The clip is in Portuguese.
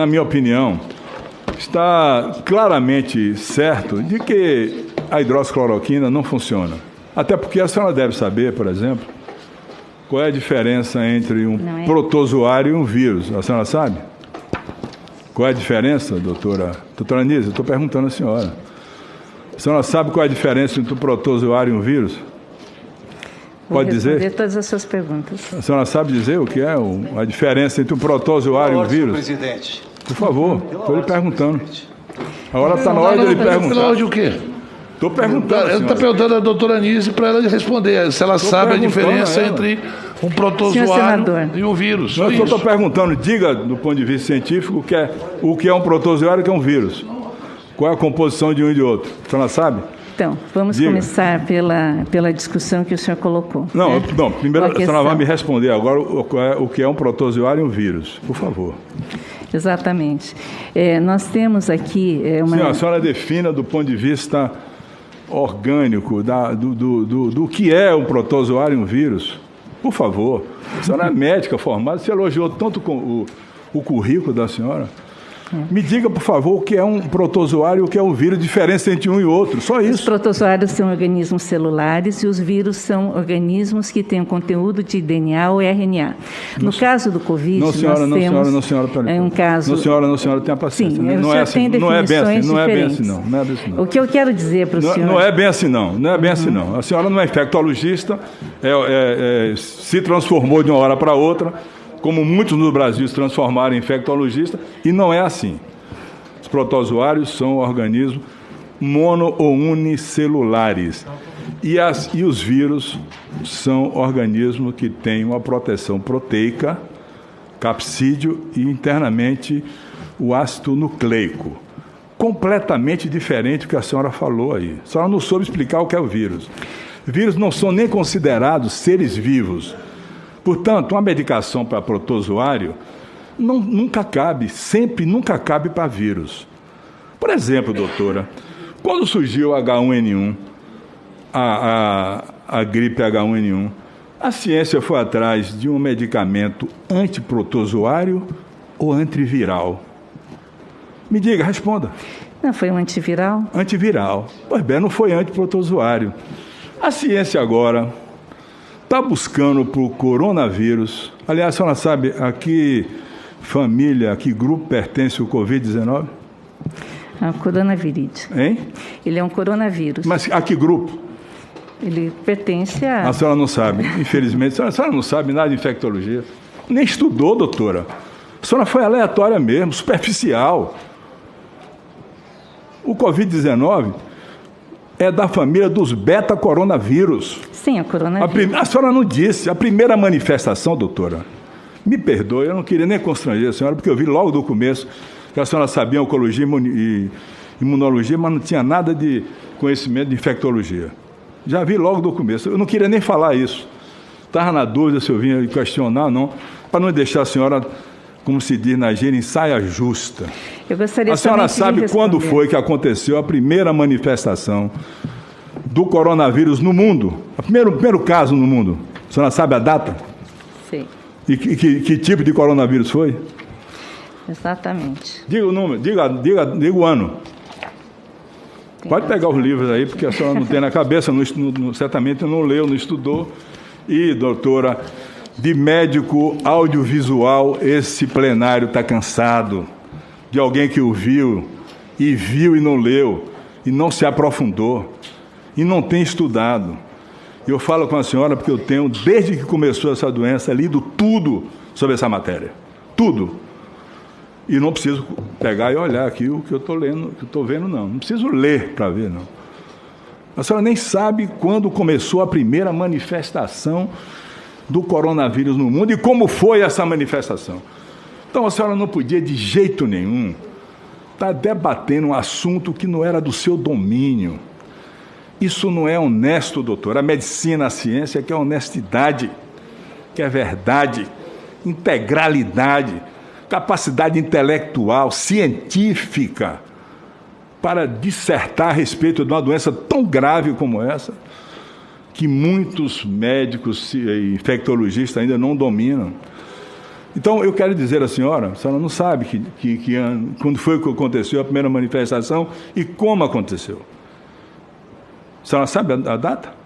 Na minha opinião, está claramente certo de que a hidroxicloroquina não funciona. Até porque a senhora deve saber, por exemplo, qual é a diferença entre um protozoário e um vírus. A senhora sabe? Qual é a diferença, doutora? Doutora Anísia, eu estou perguntando à senhora. A senhora sabe qual é a diferença entre um protozoário e um vírus? Pode dizer? Vou responder todas as suas perguntas. A senhora sabe dizer o que é a diferença entre um protozoário e um vírus? Presidente. Por favor, estou lhe perguntando. Agora está na hora de ele perguntar. Pela hora de o quê? Estou perguntando. Ele está perguntando à doutora Anísia para ela responder se ela sabe a diferença entre um protozoário e um vírus. Eu só estou perguntando, diga do ponto de vista científico o que é um protozoário e o que é um vírus. Qual é a composição de um e de outro? A senhora sabe? Então, vamos começar pela discussão que o senhor colocou. Não, primeiro a senhora vai me responder agora o que é um protozoário e um vírus, por favor. Exatamente. Nós temos aqui uma... Sim, a senhora defina do ponto de vista orgânico do que é um protozoário e um vírus. Por favor. A senhora é médica formada, você elogiou tanto o currículo da senhora. Me diga, por favor, o que é um protozoário e o que é um vírus, diferença entre um e outro, só isso. Os protozoários são organismos celulares e os vírus são organismos que têm um conteúdo de DNA ou RNA. No caso do Covid, não, senhora, nós temos não, senhora, peraí. Um caso... Não, senhora, tenha paciência. Sim, não é assim, não é bem assim, não é bem assim, não. Não é bem assim, não. O que eu quero dizer para o senhor... Não é bem assim, não. Não é bem assim, não. A senhora não é infectologista, se transformou de uma hora para outra, como muitos no Brasil se transformaram em infectologista, e não é assim. Os protozoários são organismos mono- ou unicelulares. E os vírus são organismos que têm uma proteção proteica, capsídeo e internamente o ácido nucleico. Completamente diferente do que a senhora falou aí. A senhora não soube explicar o que é o vírus. Vírus não são nem considerados seres vivos. Portanto, uma medicação para protozoário nunca cabe para vírus. Por exemplo, doutora, quando surgiu o H1N1, a gripe H1N1, a ciência foi atrás de um medicamento antiprotozoário ou antiviral? Me diga, responda. Não, foi um antiviral? Antiviral. Pois bem, não foi antiprotozoário. A ciência agora está buscando para o coronavírus. Aliás, a senhora sabe a que família, a que grupo pertence o Covid-19? A coronavírus. Hein? Ele é um coronavírus. Mas a que grupo? Ele pertence a... A senhora não sabe, infelizmente. A senhora não sabe nada de infectologia. Nem estudou, doutora. A senhora foi aleatória mesmo, superficial. O Covid-19 é da família dos beta-coronavírus. Sim, é coronavírus. A senhora não disse. A primeira manifestação, doutora, me perdoe, eu não queria nem constranger a senhora, porque eu vi logo do começo que a senhora sabia oncologia e imunologia, mas não tinha nada de conhecimento de infectologia. Já vi logo do começo. Eu não queria nem falar isso. Estava na dúvida se eu vinha questionar ou não, para não deixar a senhora, como se diz na gíria, em saia justa. Eu gostaria a senhora de sabe quando foi que aconteceu a primeira manifestação do coronavírus no mundo? O primeiro caso no mundo. A senhora sabe a data? Sim. E que tipo de coronavírus foi? Exatamente. Diga o número, diga o ano. Pode pegar os livros aí, porque a senhora não tem na cabeça, certamente não leu, não estudou. E, doutora, de médico audiovisual, esse plenário está cansado. De alguém que o viu e não leu, e não se aprofundou, e não tem estudado. Eu falo com a senhora porque eu tenho, desde que começou essa doença, lido tudo sobre essa matéria. Tudo. E não preciso pegar e olhar aqui o que eu estou lendo, o que eu estou vendo, não. Não preciso ler para ver, não. A senhora nem sabe quando começou a primeira manifestação do coronavírus no mundo e como foi essa manifestação. Então, a senhora não podia, de jeito nenhum, estar debatendo um assunto que não era do seu domínio. Isso não é honesto, doutor. A medicina, a ciência quer honestidade, quer verdade, integralidade, capacidade intelectual, científica, para dissertar a respeito de uma doença tão grave como essa, que muitos médicos e infectologistas ainda não dominam. Então, eu quero dizer à senhora, a senhora não sabe quando foi que aconteceu a primeira manifestação e como aconteceu. A senhora sabe a data?